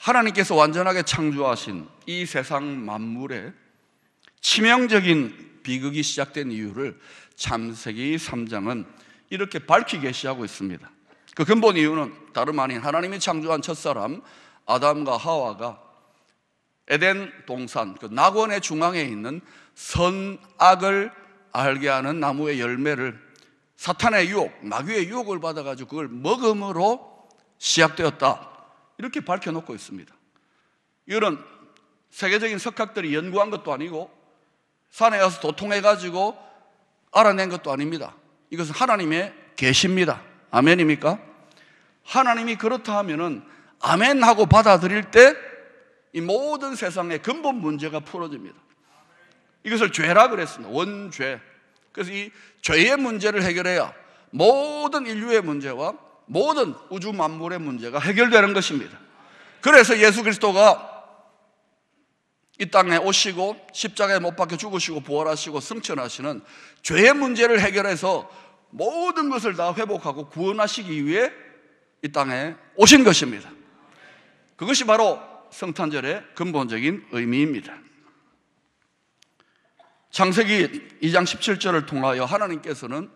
하나님께서 완전하게 창조하신 이 세상 만물에 치명적인 비극이 시작된 이유를 창세기 3장은 이렇게 밝히 계시하고 있습니다. 그 근본 이유는 다름 아닌 하나님이 창조한 첫사람 아담과 하와가 에덴 동산 그 낙원의 중앙에 있는 선악을 알게 하는 나무의 열매를 사탄의 유혹, 마귀의 유혹을 받아가지고 그걸 먹음으로 시작되었다, 이렇게 밝혀놓고 있습니다. 이런 세계적인 석학들이 연구한 것도 아니고 산에 가서 도통해가지고 알아낸 것도 아닙니다. 이것은 하나님의 계시입니다. 아멘입니까? 하나님이 그렇다 하면은 아멘 하고 받아들일 때 이 모든 세상의 근본 문제가 풀어집니다. 이것을 죄라 그랬습니다. 원죄. 그래서 이 죄의 문제를 해결해야 모든 인류의 문제와 모든 우주 만물의 문제가 해결되는 것입니다. 그래서 예수 그리스도가 이 땅에 오시고 십자가에 못 박혀 죽으시고 부활하시고 승천하시는 죄의 문제를 해결해서 모든 것을 다 회복하고 구원하시기 위해 이 땅에 오신 것입니다. 그것이 바로 성탄절의 근본적인 의미입니다. 창세기 2장 17절을 통하여 하나님께서는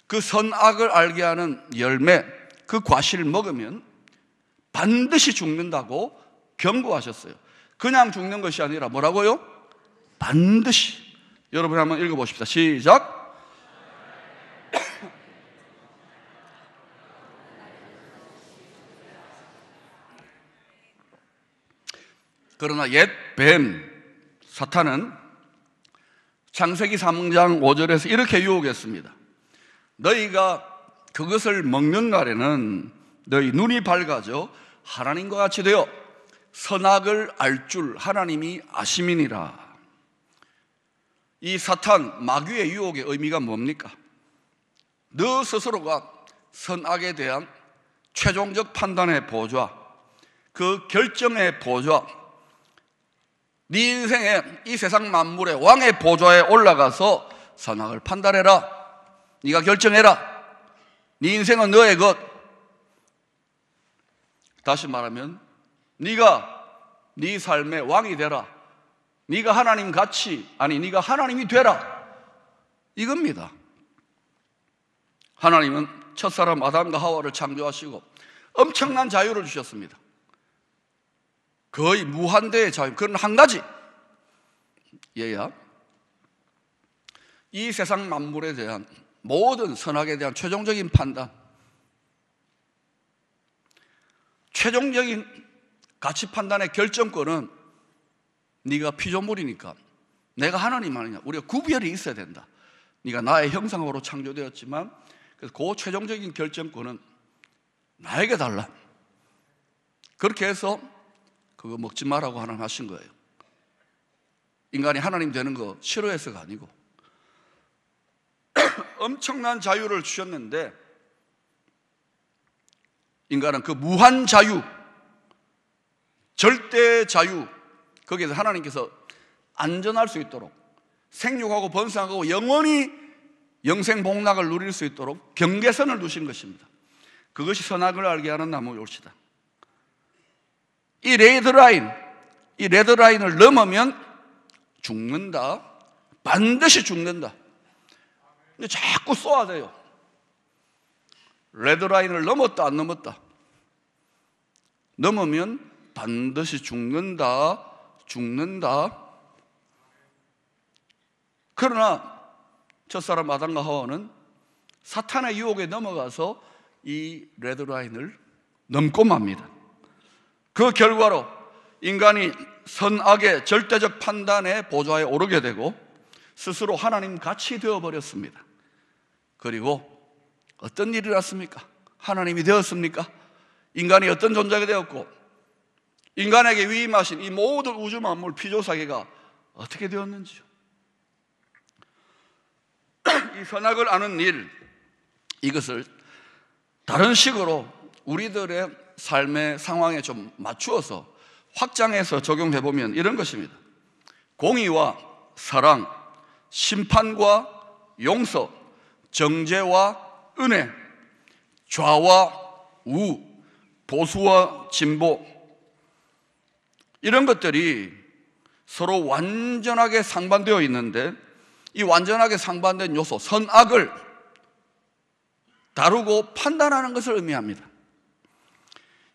그 선악을 알게 하는 열매, 그 과실을 먹으면 반드시 죽는다고 경고하셨어요. 그냥 죽는 것이 아니라 뭐라고요? 반드시. 여러분 한번 읽어보십시다. 시작. 그러나 옛 뱀 사탄은 창세기 3장 5절에서 이렇게 유혹했습니다. 너희가 그것을 먹는 날에는 너희 눈이 밝아져 하나님과 같이 되어 선악을 알 줄 하나님이 아심이니라. 이 사탄 마귀의 유혹의 의미가 뭡니까? 너 스스로가 선악에 대한 최종적 판단의 보좌, 그 결정의 보좌, 네 인생의 이 세상 만물의 왕의 보좌에 올라가서 선악을 판단해라. 네가 결정해라. 네 인생은 너의 것. 다시 말하면 네가 네 삶의 왕이 되라. 네가 하나님 같이, 아니 네가 하나님이 되라. 이겁니다. 하나님은 첫사람 아담과 하와를 창조하시고 엄청난 자유를 주셨습니다. 거의 무한대의 자유. 그건 한 가지, 얘야 이 세상 만물에 대한 모든 선악에 대한 최종적인 판단, 최종적인 가치 판단의 결정권은 네가 피조물이니까 내가 하나님 아니냐, 우리가 구별이 있어야 된다. 네가 나의 형상으로 창조되었지만 그래서 그 최종적인 결정권은 나에게 달라. 그렇게 해서 그거 먹지 말라고 하나님 하신 거예요. 인간이 하나님 되는 거 싫어해서가 아니고 엄청난 자유를 주셨는데 인간은 그 무한 자유, 절대 자유, 거기에서 하나님께서 안전할 수 있도록 생육하고 번성하고 영원히 영생복락을 누릴 수 있도록 경계선을 두신 것입니다. 그것이 선악을 알게 하는 나무일시다. 이 레드라인을 넘으면 죽는다. 반드시 죽는다. 근데 자꾸 쏘아대요. 레드라인을 넘었다 안 넘었다. 넘으면 반드시 죽는다. 그러나 첫사람 아담과 하와는 사탄의 유혹에 넘어가서 이 레드라인을 넘고 맙니다. 그 결과로 인간이 선악의 절대적 판단의 보좌에 오르게 되고 스스로 하나님 같이 되어버렸습니다. 그리고 어떤 일이 났습니까? 하나님이 되었습니까? 인간이 어떤 존재가 되었고 인간에게 위임하신 이 모든 우주 만물 피조사계가 어떻게 되었는지요. 이 선악을 아는 일, 이것을 다른 식으로 우리들의 삶의 상황에 좀 맞추어서 확장해서 적용해보면 이런 것입니다. 공의와 사랑, 심판과 용서, 정죄와 은혜, 좌와 우, 보수와 진보, 이런 것들이 서로 완전하게 상반되어 있는데, 이 완전하게 상반된 요소, 선악을 다루고 판단하는 것을 의미합니다.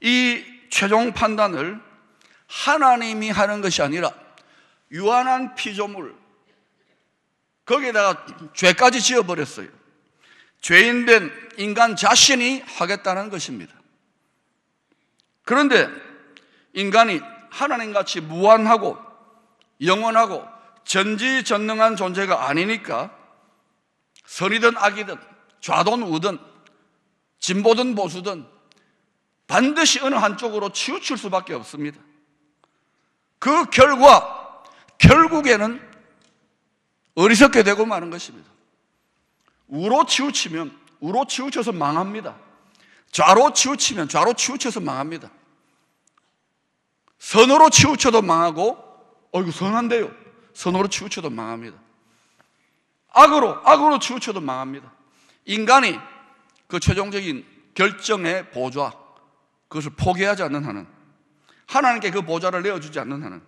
이 최종 판단을 하나님이 하는 것이 아니라 유한한 피조물, 거기에다가 죄까지 지어버렸어요. 죄인된 인간 자신이 하겠다는 것입니다. 그런데 인간이 하나님같이 무한하고 영원하고 전지전능한 존재가 아니니까 선이든 악이든 좌든 우든 진보든 보수든 반드시 어느 한쪽으로 치우칠 수밖에 없습니다. 그 결과 결국에는 어리석게 되고 마는 것입니다. 우로 치우치면 우로 치우쳐서 망합니다. 좌로 치우치면 좌로 치우쳐서 망합니다. 선으로 치우쳐도 망하고, 이거 선한데요, 선으로 치우쳐도 망합니다. 악으로 치우쳐도 망합니다. 인간이 그 최종적인 결정의 보좌, 그것을 포기하지 않는 한은, 하나님께 그 보좌를 내어주지 않는 한은,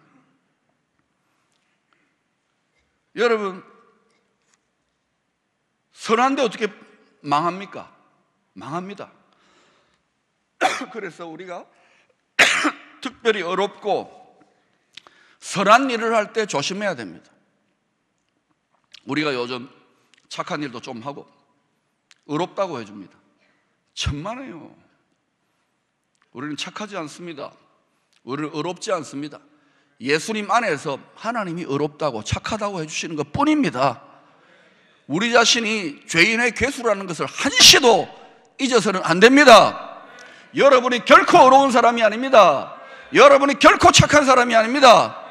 여러분, 선한데 어떻게 망합니까? 망합니다. 그래서 우리가 특별히 어렵고 선한 일을 할 때 조심해야 됩니다. 우리가 요즘 착한 일도 좀 하고 의롭다고 해줍니다. 천만에요. 우리는 착하지 않습니다. 우리는 의롭지 않습니다. 예수님 안에서 하나님이 의롭다고 착하다고 해주시는 것 뿐입니다. 우리 자신이 죄인의 괴수라는 것을 한시도 잊어서는 안 됩니다. 여러분이 결코 어려운 사람이 아닙니다. 여러분이 결코 착한 사람이 아닙니다.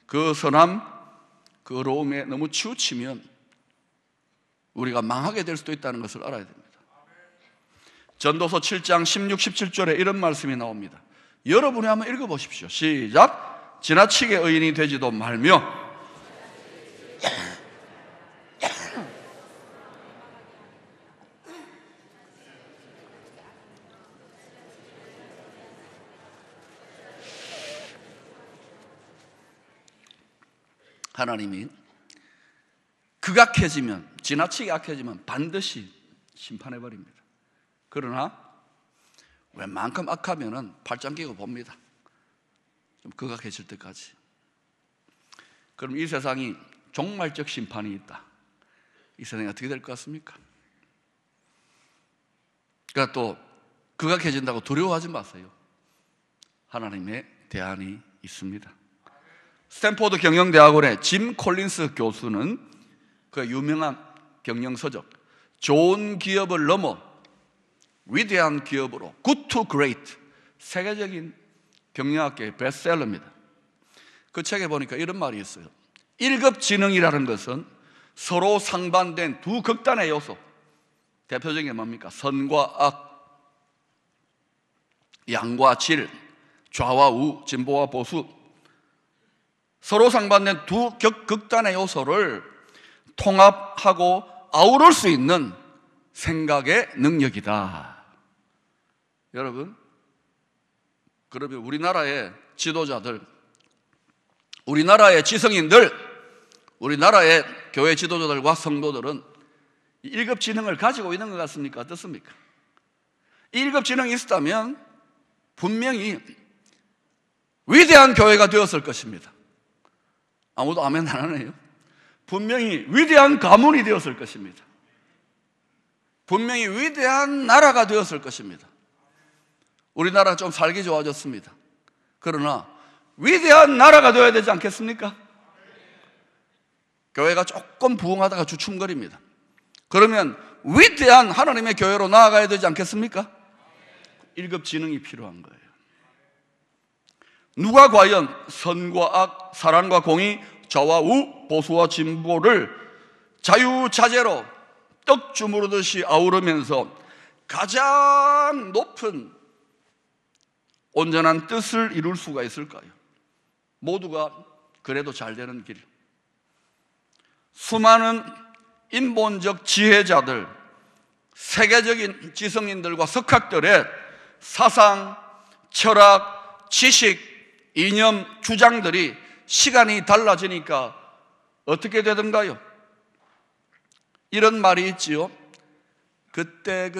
그 선함, 그 어려움에 너무 치우치면 우리가 망하게 될 수도 있다는 것을 알아야 됩니다. 전도서 7장 16, 17절에 이런 말씀이 나옵니다. 여러분이 한번 읽어보십시오. 시작. 지나치게 의인이 되지도 말며 하나님이 극악해지면, 지나치게 악해지면 반드시 심판해버립니다. 그러나 웬만큼 악하면은 팔짱 끼고 봅니다. 좀 극악해질 때까지. 그럼 이 세상이 종말적 심판이 있다. 이 세상이 어떻게 될 것 같습니까? 그러니까 또 극악해진다고 두려워하지 마세요. 하나님의 대안이 있습니다. 스탠포드 경영대학원의 짐 콜린스 교수는 그 유명한 경영서적 좋은 기업을 넘어 위대한 기업으로 Good to Great, 세계적인 경영학계의 베스트셀러입니다. 그 책에 보니까 이런 말이 있어요. 1급 지능이라는 것은 서로 상반된 두 극단의 요소, 대표적인 게 뭡니까? 선과 악, 양과 질, 좌와 우, 진보와 보수, 서로 상반된 두 극단의 요소를 통합하고 아우를 수 있는 생각의 능력이다. 여러분, 그러면 우리나라의 지도자들, 우리나라의 지성인들, 우리나라의 교회 지도자들과 성도들은 1급 지능을 가지고 있는 것 같습니까? 어떻습니까? 1급 지능이 있었다면 분명히 위대한 교회가 되었을 것입니다. 아무도 아멘 안 하네요. 분명히 위대한 가문이 되었을 것입니다. 분명히 위대한 나라가 되었을 것입니다. 우리나라 좀 살기 좋아졌습니다. 그러나 위대한 나라가 되어야 되지 않겠습니까? 교회가 조금 부흥하다가 주춤거립니다. 그러면 위대한 하나님의 교회로 나아가야 되지 않겠습니까? 1급 지능이 필요한 거예요. 누가 과연 선과 악, 사랑과 공의, 좌와 우, 보수와 진보를 자유자재로 떡 주무르듯이 아우르면서 가장 높은 온전한 뜻을 이룰 수가 있을까요? 모두가 그래도 잘 되는 길. 수많은 인본적 지혜자들, 세계적인 지성인들과 석학들의 사상, 철학, 지식, 이념, 주장들이 시간이 달라지니까 어떻게 되던가요? 이런 말이 있지요. 그때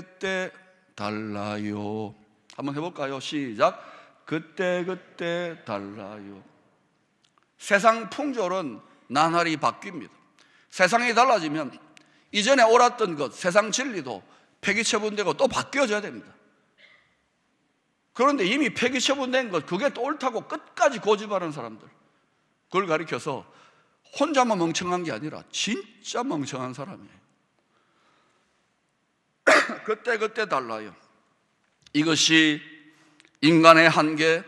달라요. 한번 해볼까요? 시작. 그때 달라요. 세상 풍조는 나날이 바뀝니다. 세상이 달라지면 이전에 옳았던 것, 세상 진리도 폐기처분되고 또 바뀌어져야 됩니다. 그런데 이미 폐기처분된 것, 그게 또 옳다고 끝까지 고집하는 사람들, 그걸 가리켜서 혼자만 멍청한 게 아니라 진짜 멍청한 사람이에요. 그때 달라요. 이것이 인간의 한계,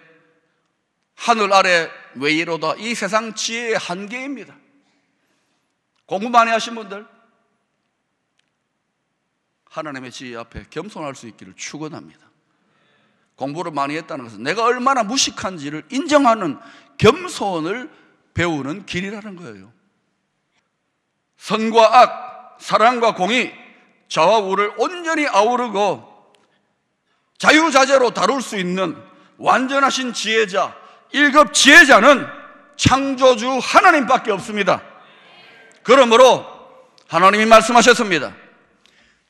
하늘 아래 외이로다, 이 세상 지혜의 한계입니다. 공부 많이 하신 분들, 하나님의 지혜 앞에 겸손할 수 있기를 축원합니다. 공부를 많이 했다는 것은 내가 얼마나 무식한지를 인정하는 겸손을 배우는 길이라는 거예요. 선과 악, 사랑과 공의, 좌와 우를 온전히 아우르고 자유자재로 다룰 수 있는 완전하신 지혜자, 1급 지혜자는 창조주 하나님밖에 없습니다. 그러므로 하나님이 말씀하셨습니다.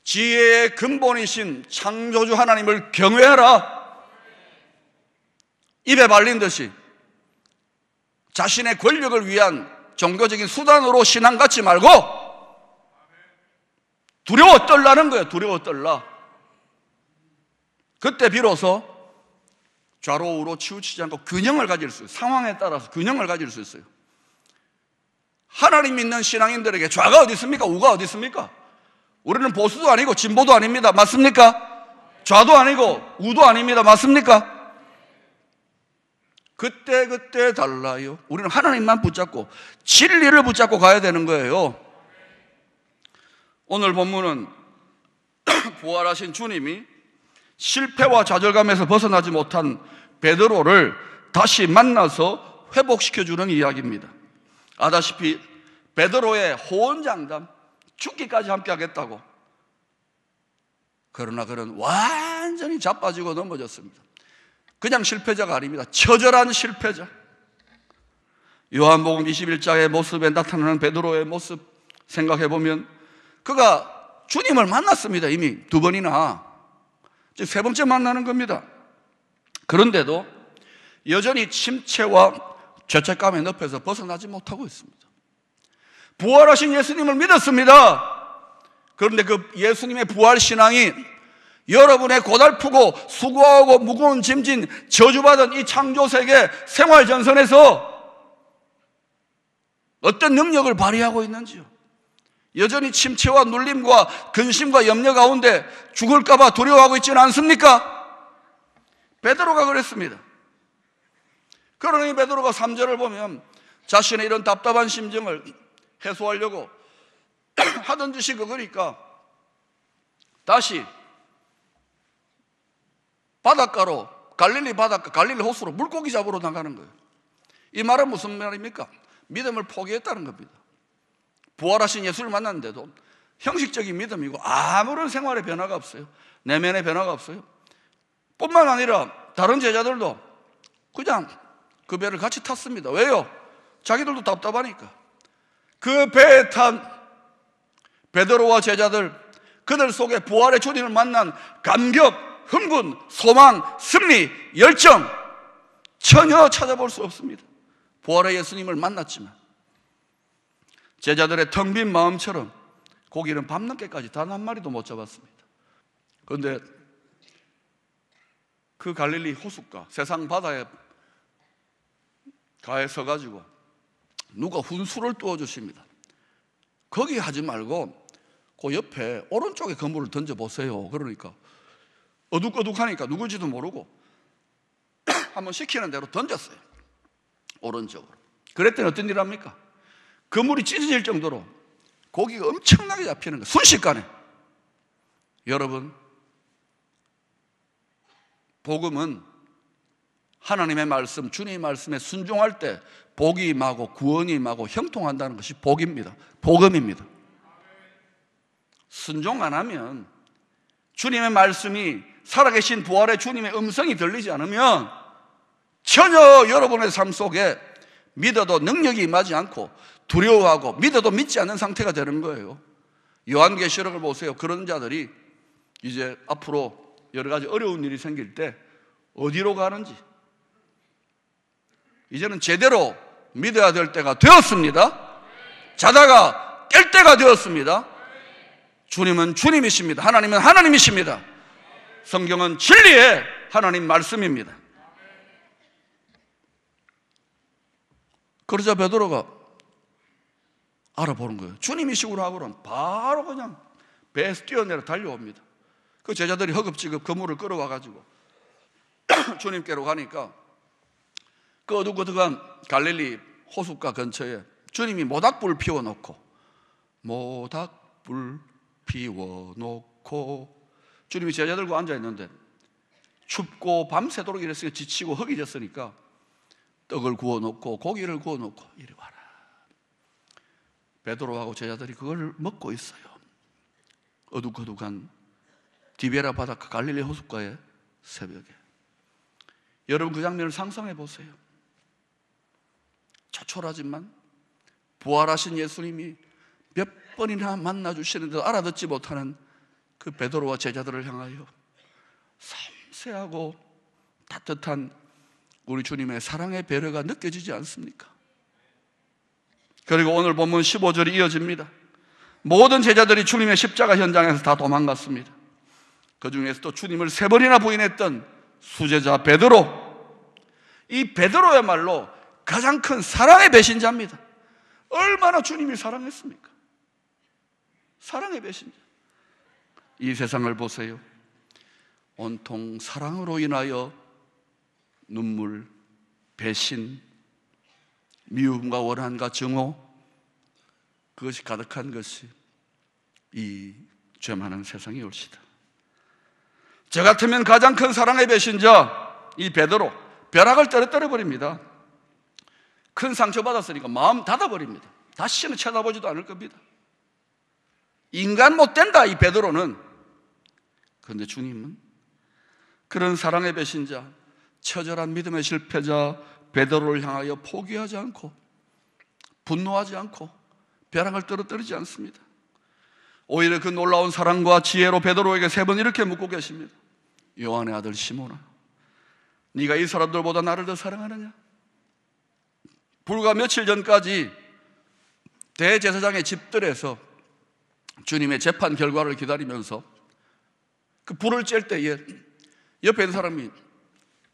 지혜의 근본이신 창조주 하나님을 경외하라. 입에 발린 듯이 자신의 권력을 위한 종교적인 수단으로 신앙 갖지 말고 두려워 떨라는 거예요. 두려워 떨라. 그때 비로소 좌로 우로 치우치지 않고 균형을 가질 수 있어요. 상황에 따라서 균형을 가질 수 있어요. 하나님 믿는 신앙인들에게 좌가 어디 있습니까? 우가 어디 있습니까? 우리는 보수도 아니고 진보도 아닙니다. 맞습니까? 좌도 아니고 우도 아닙니다. 맞습니까? 그때 달라요. 우리는 하나님만 붙잡고 진리를 붙잡고 가야 되는 거예요. 오늘 본문은 부활하신 주님이 실패와 좌절감에서 벗어나지 못한 베드로를 다시 만나서 회복시켜주는 이야기입니다. 아다시피 베드로의 호언장담, 죽기까지 함께 하겠다고. 그러나 그는 완전히 자빠지고 넘어졌습니다. 그냥 실패자가 아닙니다. 처절한 실패자. 요한복음 21장의 모습에 나타나는 베드로의 모습 생각해보면 그가 주님을 만났습니다. 이미 2번이나. 지금 3번째 만나는 겁니다. 그런데도 여전히 침체와 죄책감의 늪에서 벗어나지 못하고 있습니다. 부활하신 예수님을 믿었습니다. 그런데 그 예수님의 부활 신앙이 여러분의 고달프고 수고하고 무거운 짐진 저주받은 이 창조세계 생활 전선에서 어떤 능력을 발휘하고 있는지요. 여전히 침체와 눌림과 근심과 염려 가운데 죽을까 봐 두려워하고 있지는 않습니까? 베드로가 그랬습니다. 그러니 베드로가 3절을 보면 자신의 이런 답답한 심정을 해소하려고 하던 짓이 그거니까 다시 바닷가로, 갈릴리 바닷가, 갈릴리 호수로 물고기 잡으러 나가는 거예요. 이 말은 무슨 말입니까? 믿음을 포기했다는 겁니다. 부활하신 예수를 만났는데도 형식적인 믿음이고 아무런 생활의 변화가 없어요. 내면의 변화가 없어요. 뿐만 아니라 다른 제자들도 그냥 그 배를 같이 탔습니다. 왜요? 자기들도 답답하니까. 그 배에 탄 베드로와 제자들, 그들 속에 부활의 주님을 만난 감격, 흥분, 소망, 승리, 열정 전혀 찾아볼 수 없습니다. 부활의 예수님을 만났지만 제자들의 텅 빈 마음처럼 고기는 밤늦게까지 단 한 마리도 못 잡았습니다. 그런데 그 갈릴리 호숫가, 세상 바다에 가에 서가지고 누가 훈수를 뚫어주십니다. 거기 하지 말고 그 옆에 오른쪽에 그물을 던져보세요. 그러니까 어둑어둑하니까 누구지도 모르고 한번 시키는 대로 던졌어요. 오른쪽으로. 그랬더니 어떤 일 합니까? 그물이 찢어질 정도로 고기가 엄청나게 잡히는 거예요. 순식간에. 여러분, 복음은 하나님의 말씀, 주님의 말씀에 순종할 때 복이 임하고 구원이 임하고 형통한다는 것이 복입니다. 복음입니다. 순종 안 하면 주님의 말씀이 살아계신 부활의 주님의 음성이 들리지 않으면 전혀 여러분의 삶 속에 믿어도 능력이 임하지 않고 두려워하고 믿어도 믿지 않는 상태가 되는 거예요. 요한계시록을 보세요. 그런 자들이 이제 앞으로 여러 가지 어려운 일이 생길 때 어디로 가는지, 이제는 제대로 믿어야 될 때가 되었습니다. 자다가 깰 때가 되었습니다. 주님은 주님이십니다. 하나님은 하나님이십니다. 성경은 진리의 하나님 말씀입니다. 그러자 베드로가 알아보는 거예요. 주님이시구나 하고는 바로 그냥 배에서 뛰어내려 달려옵니다. 그 제자들이 허겁지겁 그물을 끌어와가지고 주님께로 가니까 그 어둑어둑한 갈릴리 호숫가 근처에 주님이 모닥불 피워놓고 주님이 제자들과 앉아있는데 춥고 밤새도록 이랬으니까 지치고 허기졌으니까 떡을 구워놓고 고기를 구워놓고 이리 와라. 베드로하고 제자들이 그걸 먹고 있어요. 어둑어둑한 디베라 바닷가 갈릴리 호숫가의 새벽에. 여러분 그 장면을 상상해 보세요. 초촐하지만 부활하신 예수님이 몇 번이나 만나주시는데도 알아듣지 못하는 그 베드로와 제자들을 향하여 섬세하고 따뜻한 우리 주님의 사랑의 배려가 느껴지지 않습니까? 그리고 오늘 본문 15절이 이어집니다. 모든 제자들이 주님의 십자가 현장에서 다 도망갔습니다. 그 중에서도 주님을 3번이나 부인했던 수제자 베드로, 이 베드로야말로 가장 큰 사랑의 배신자입니다. 얼마나 주님이 사랑했습니까? 사랑의 배신자. 이 세상을 보세요. 온통 사랑으로 인하여 눈물, 배신, 미움과 원한과 증오, 그것이 가득한 것이 이 죄 많은 세상이 올시다. 저 같으면 가장 큰 사랑의 배신자 이 베드로, 벼락을 떨어뜨려 버립니다. 큰 상처받았으니까 마음 닫아버립니다. 다시는 쳐다보지도 않을 겁니다. 인간 못 된다 이 베드로는. 그런데 주님은 그런 사랑의 배신자, 처절한 믿음의 실패자 베드로를 향하여 포기하지 않고 분노하지 않고 벼락을 떨어뜨리지 않습니다. 오히려 그 놀라운 사랑과 지혜로 베드로에게 3번 이렇게 묻고 계십니다. 요한의 아들 시몬아, 네가 이 사람들보다 나를 더 사랑하느냐? 불과 며칠 전까지 대제사장의 집들에서 주님의 재판 결과를 기다리면서 그 불을 쬐을 때에 옆에 있는 사람이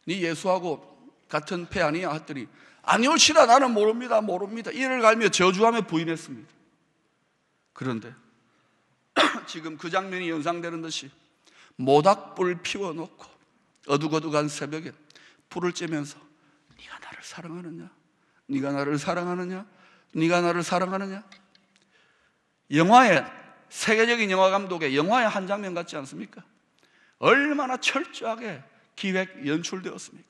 네 예수하고 같은 폐 아니야? 했더니 아니올시다 나는 모릅니다 이를 갈며 저주하며 부인했습니다. 그런데 지금 그 장면이 연상되는 듯이 모닥불 피워놓고 어둑어둑한 새벽에 불을 쬐면서 네가 나를 사랑하느냐? 네가 나를 사랑하느냐? 네가 나를 사랑하느냐? 영화의 세계적인 영화 감독의 영화의 한 장면 같지 않습니까? 얼마나 철저하게 기획 연출되었습니까?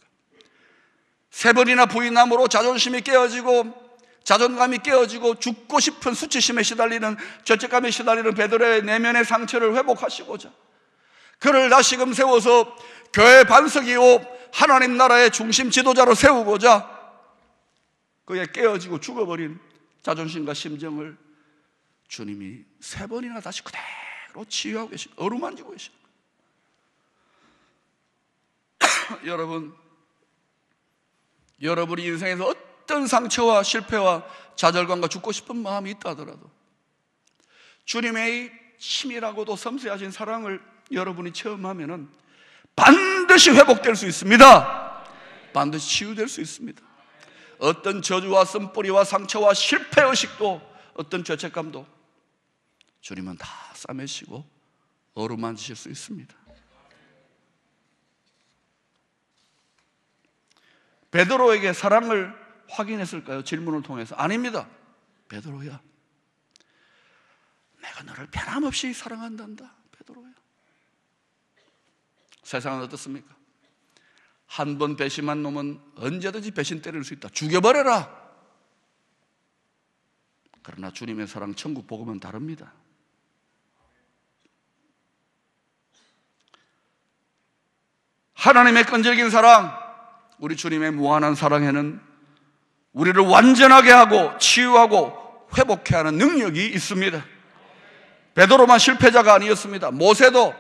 3번이나 부인함으로 자존심이 깨어지고 자존감이 깨어지고 죽고 싶은 수치심에 시달리는, 죄책감에 시달리는 베드로의 내면의 상처를 회복하시고자 그를 다시금 세워서 교회 반석이요 하나님 나라의 중심 지도자로 세우고자 그의 깨어지고 죽어버린 자존심과 심정을 주님이 3번이나 다시 그대로 치유하고 계십니다. 어루만지고 계십니다. 여러분이 인생에서 어떤 상처와 실패와 좌절감과 죽고 싶은 마음이 있다 하더라도 주님의 치밀하고도 섬세하신 사랑을 여러분이 체험하면은 반드시 회복될 수 있습니다. 반드시 치유될 수 있습니다. 어떤 저주와 쓴뿌리와 상처와 실패의식도 어떤 죄책감도 주님은 다 싸매시고 어루만지실 수 있습니다. 베드로에게 사랑을 확인했을까요? 질문을 통해서. 아닙니다. 베드로야, 내가 너를 변함없이 사랑한단다. 베드로야. 세상은 어떻습니까? 한 번 배신한 놈은 언제든지 배신 때릴 수 있다. 죽여버려라. 그러나 주님의 사랑, 천국 복음은 다릅니다. 하나님의 끈질긴 사랑, 우리 주님의 무한한 사랑에는 우리를 완전하게 하고 치유하고 회복해 하는 능력이 있습니다. 베드로만 실패자가 아니었습니다. 모세도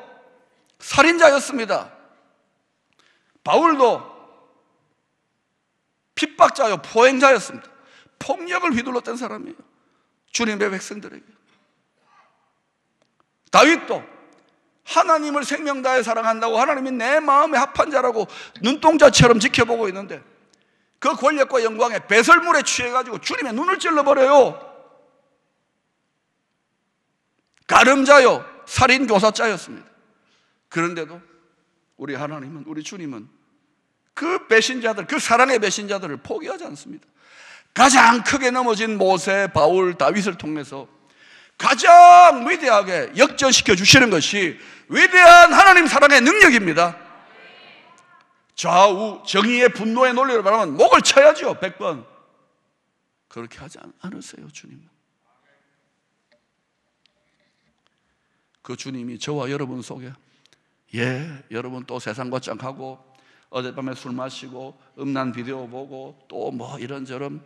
살인자였습니다. 바울도 핍박자요, 포행자였습니다. 폭력을 휘둘렀던 사람이에요, 주님의 백성들에게. 다윗도 하나님을 생명 다해 사랑한다고 하나님이 내 마음에 합한 자라고 눈동자처럼 지켜보고 있는데 그 권력과 영광에 배설물에 취해가지고 주님의 눈을 찔러버려요. 가늠자요, 살인교사자였습니다. 그런데도 우리 하나님은, 우리 주님은 그 배신자들, 그 사랑의 배신자들을 포기하지 않습니다. 가장 크게 넘어진 모세, 바울, 다윗을 통해서 가장 위대하게 역전시켜 주시는 것이 위대한 하나님 사랑의 능력입니다. 좌우 정의의 분노의 논리를 말하면 목을 쳐야죠, 100번. 그렇게 하지 않으세요, 주님은. 그 주님이 저와 여러분 속에, 여러분 또 세상과 짱하고 어젯밤에 술 마시고 음란 비디오 보고 또 뭐 이런저런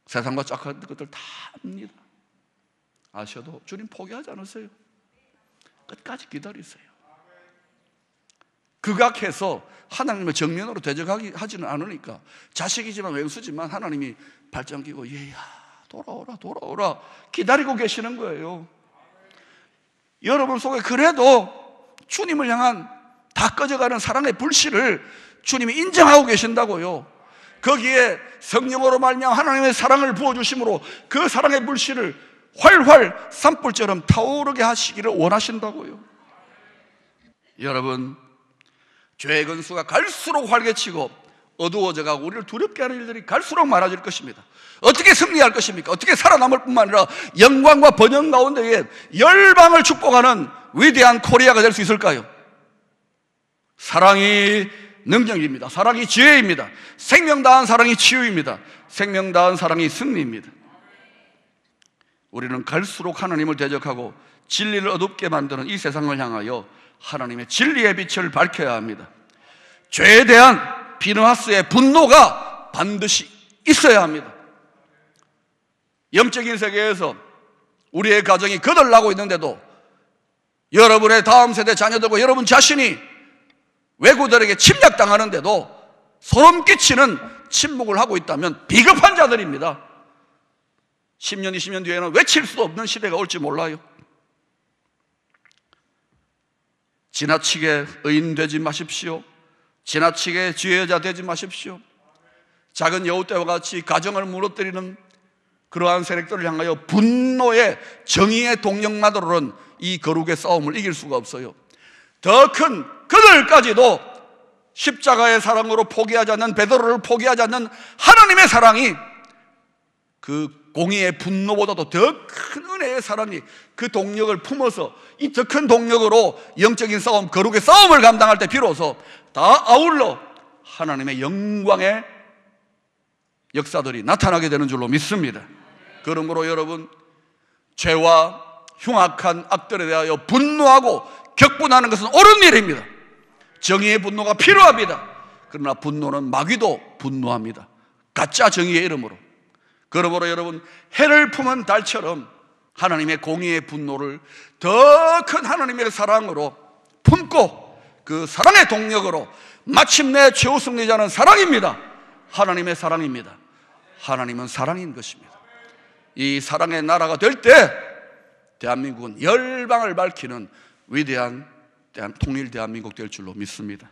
세상과 짝한 것들 다 합니다. 아셔도 주님 포기하지 않으세요. 끝까지 기다리세요. 극악해서 하나님을 정면으로 대적하지는 않으니까 자식이지만 왼수지만 하나님이 발전 끼고 얘야 돌아오라 기다리고 계시는 거예요. 여러분 속에 그래도 주님을 향한 다 꺼져가는 사랑의 불씨를 주님이 인정하고 계신다고요. 거기에 성령으로 말미암아 하나님의 사랑을 부어주심으로 그 사랑의 불씨를 활활 산불처럼 타오르게 하시기를 원하신다고요. 여러분, 죄의 건수가 갈수록 활개치고 어두워져가고 우리를 두렵게 하는 일들이 갈수록 많아질 것입니다. 어떻게 승리할 것입니까? 어떻게 살아남을 뿐만 아니라 영광과 번영 가운데에 열방을 축복하는 위대한 코리아가 될 수 있을까요? 사랑이 능력입니다. 사랑이 지혜입니다. 생명 다한 사랑이 치유입니다. 생명 다한 사랑이 승리입니다. 우리는 갈수록 하나님을 대적하고 진리를 어둡게 만드는 이 세상을 향하여 하나님의 진리의 빛을 밝혀야 합니다. 죄에 대한 비누하스의 분노가 반드시 있어야 합니다. 영적인 세계에서 우리의 가정이 거덜나고 있는데도 여러분의 다음 세대 자녀들과 여러분 자신이 외구들에게 침략당하는데도 소름 끼치는 침묵을 하고 있다면 비겁한 자들입니다. 10년, 20년 뒤에는 외칠 수도 없는 시대가 올지 몰라요. 지나치게 의인 되지 마십시오. 지나치게 지혜자 되지 마십시오. 작은 여우 떼와 같이 가정을 무너뜨리는 그러한 세력들을 향하여 분노의 정의의 동력만으로는 이 거룩의 싸움을 이길 수가 없어요. 더 큰 그들까지도 십자가의 사랑으로 포기하지 않는, 베드로를 포기하지 않는 하나님의 사랑이, 그 공의의 분노보다도 더 큰 은혜의 사랑이 그 동력을 품어서 이 더 큰 동력으로 영적인 싸움, 거룩의 싸움을 감당할 때 비로소 다 아울러 하나님의 영광의 역사들이 나타나게 되는 줄로 믿습니다. 그러므로 여러분, 죄와 흉악한 악들에 대하여 분노하고 격분하는 것은 옳은 일입니다. 정의의 분노가 필요합니다. 그러나 분노는 마귀도 분노합니다. 가짜 정의의 이름으로. 그러므로 여러분, 해를 품은 달처럼 하나님의 공의의 분노를 더 큰 하나님의 사랑으로 품고 그 사랑의 동력으로 마침내 최후 승리자는 사랑입니다. 하나님의 사랑입니다. 하나님은 사랑인 것입니다. 이 사랑의 나라가 될 때 대한민국은 열방을 밝히는 위대한 통일 대한민국 될 줄로 믿습니다.